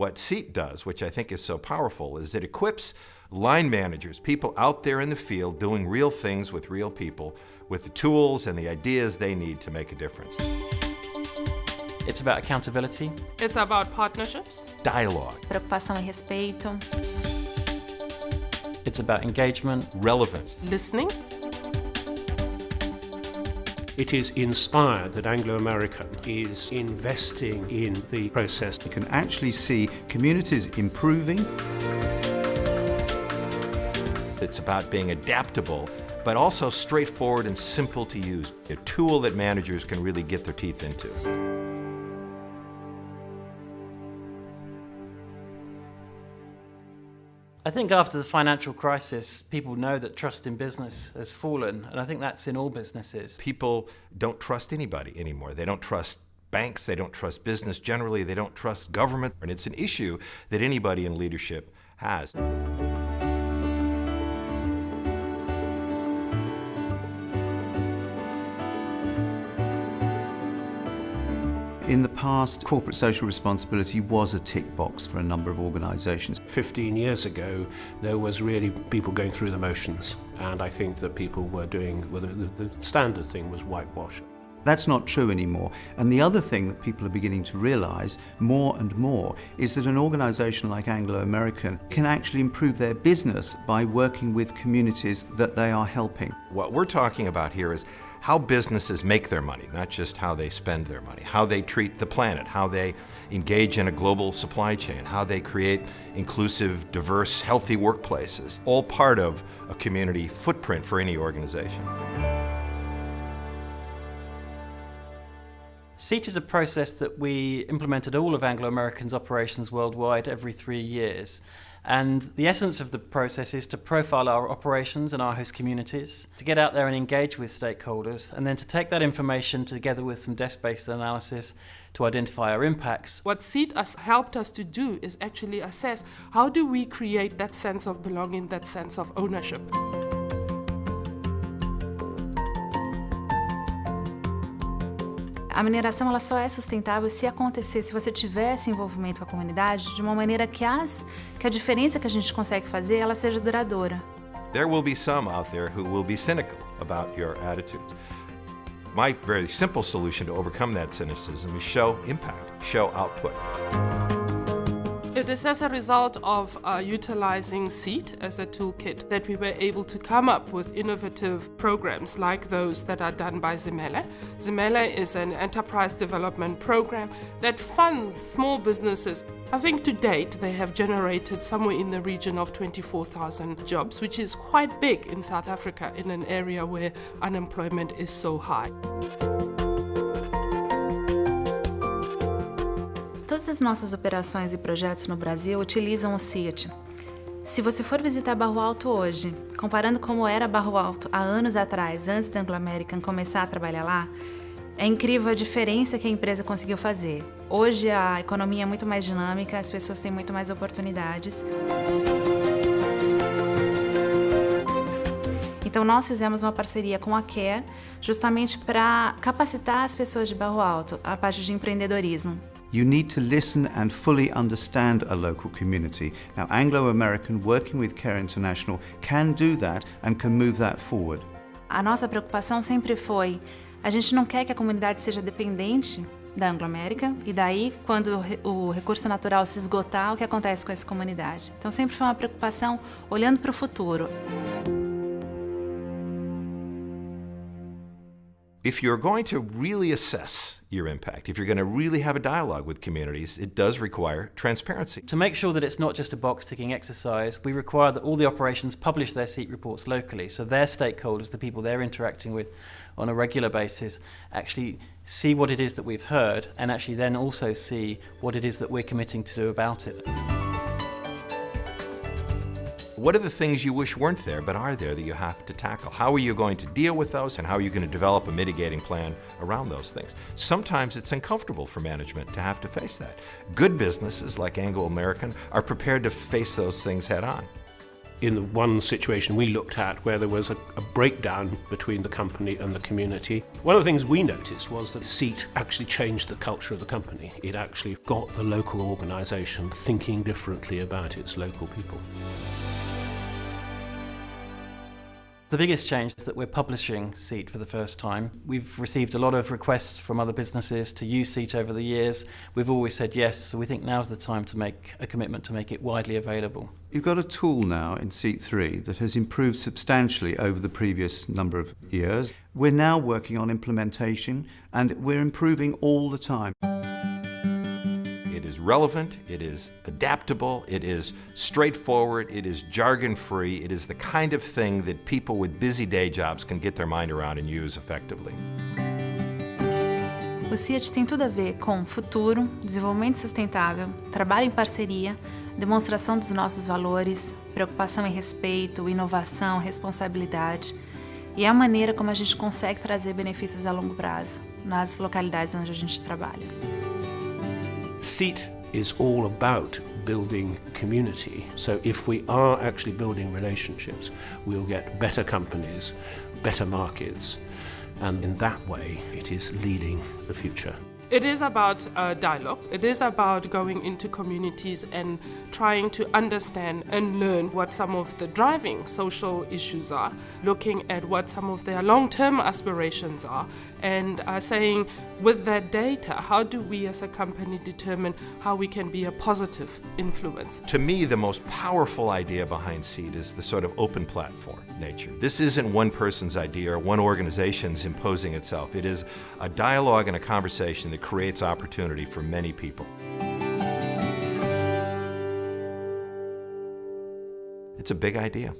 What SEAT does, which I think is so powerful, is it equips line managers, people out there in the field doing real things with real people, with the tools and the ideas they need to make a difference. It's about accountability. It's about partnerships. Dialogue. Preocupação e respeito. It's about engagement. Relevance. Listening. It is inspired that Anglo American is investing in the process. You can actually see communities improving. It's about being adaptable, but also straightforward and simple to use. A tool that managers can really get their teeth into. I think after the financial crisis, people know that trust in business has fallen, and I think that's in all businesses. People don't trust anybody anymore. They don't trust banks, they don't trust business generally, they don't trust government, and it's an issue that anybody in leadership has. In the past, corporate social responsibility was a tick box for a number of organisations. 15 years ago, there was really people going through the motions, and I think that people were doing, well, the standard thing was whitewash. That's not true anymore. And the other thing that people are beginning to realise more and more is that an organisation like Anglo American can actually improve their business by working with communities that they are helping. What we're talking about here is how businesses make their money, not just how they spend their money, how they treat the planet, how they engage in a global supply chain, how they create inclusive, diverse, healthy workplaces, all part of a community footprint for any organization. SEAT is a process that we implemented all of Anglo American's operations worldwide every 3 years. And the essence of the process is to profile our operations and our host communities, to get out there and engage with stakeholders, and then to take that information together with some desk-based analysis to identify our impacts. What SEAT has helped us to do is actually assess how do we create that sense of belonging, that sense of ownership. A mineração ela só é sustentável se acontecer, se você tiver esse envolvimento com a comunidade de uma maneira que a diferença que a gente consegue fazer ela seja duradoura. There will be some out there who will be cynical about your attitudes. My very simple solution to overcome that cynicism is show impact, show output. It is as a result of utilizing SEAT as a toolkit that we were able to come up with innovative programs like those that are done by Zimele. Zimele is an enterprise development program that funds small businesses. I think to date they have generated somewhere in the region of 24,000 jobs, which is quite big in South Africa in an area where unemployment is so high. Todas as nossas operações e projetos no Brasil utilizam o SEAT. Se você for visitar Barro Alto hoje, comparando como era Barro Alto há anos atrás, antes da Anglo American começar a trabalhar lá, é incrível a diferença que a empresa conseguiu fazer. Hoje a economia é muito mais dinâmica, as pessoas têm muito mais oportunidades. Então nós fizemos uma parceria com a Care justamente para capacitar as pessoas de Barro Alto a parte de empreendedorismo. You need to listen and fully understand a local community. Now, Anglo American, working with Care International, can do that and can move that forward. A nossa preocupação sempre foi, a gente não quer que a comunidade seja dependente da Anglo American, e daí, quando o recurso natural se esgotar, o que acontece com essa comunidade? Então sempre foi uma preocupação olhando para o futuro. If you're going to really assess your impact, if you're going to really have a dialogue with communities, it does require transparency. To make sure that it's not just a box-ticking exercise, we require that all the operations publish their SEAT reports locally, so their stakeholders, the people they're interacting with on a regular basis, actually see what it is that we've heard and actually then also see what it is that we're committing to do about it. What are the things you wish weren't there but are there that you have to tackle? How are you going to deal with those, and how are you going to develop a mitigating plan around those things? Sometimes it's uncomfortable for management to have to face that. Good businesses like Anglo American are prepared to face those things head on. in the one situation we looked at where there was a breakdown between the company and the community. One of the things we noticed was that SEAT actually changed the culture of the company. It actually got the local organisation thinking differently about its local people. The biggest change is that we're publishing SEAT for the first time. We've received a lot of requests from other businesses to use SEAT over the years. We've always said yes, so we think now's the time to make a commitment to make it widely available. You've got a tool now in SEAT 3 that has improved substantially over the previous number of years. We're now working on implementation and we're improving all the time. It is relevant, it is adaptable, it is straightforward, it is jargon-free, it is the kind of thing that people with busy day jobs can get their mind around and use effectively. O SEAT tem tudo a ver com futuro, desenvolvimento sustentável, trabalho em parceria, demonstração dos nossos valores, preocupação em respeito, inovação, responsabilidade e é a maneira como a gente consegue trazer benefícios a longo prazo nas localidades onde a gente trabalha. SEAT is all about building community. So if we are actually building relationships, we'll get better companies, better markets, and in that way it is leading the future. It is about dialogue. It is about going into communities and trying to understand and learn what some of the driving social issues are, looking at what some of their long-term aspirations are, and saying, with that data, how do we as a company determine how we can be a positive influence? To me, the most powerful idea behind SEAT is the sort of open platform nature. This isn't one person's idea or one organization's imposing itself. It is a dialogue and a conversation that creates opportunity for many people. It's a big idea.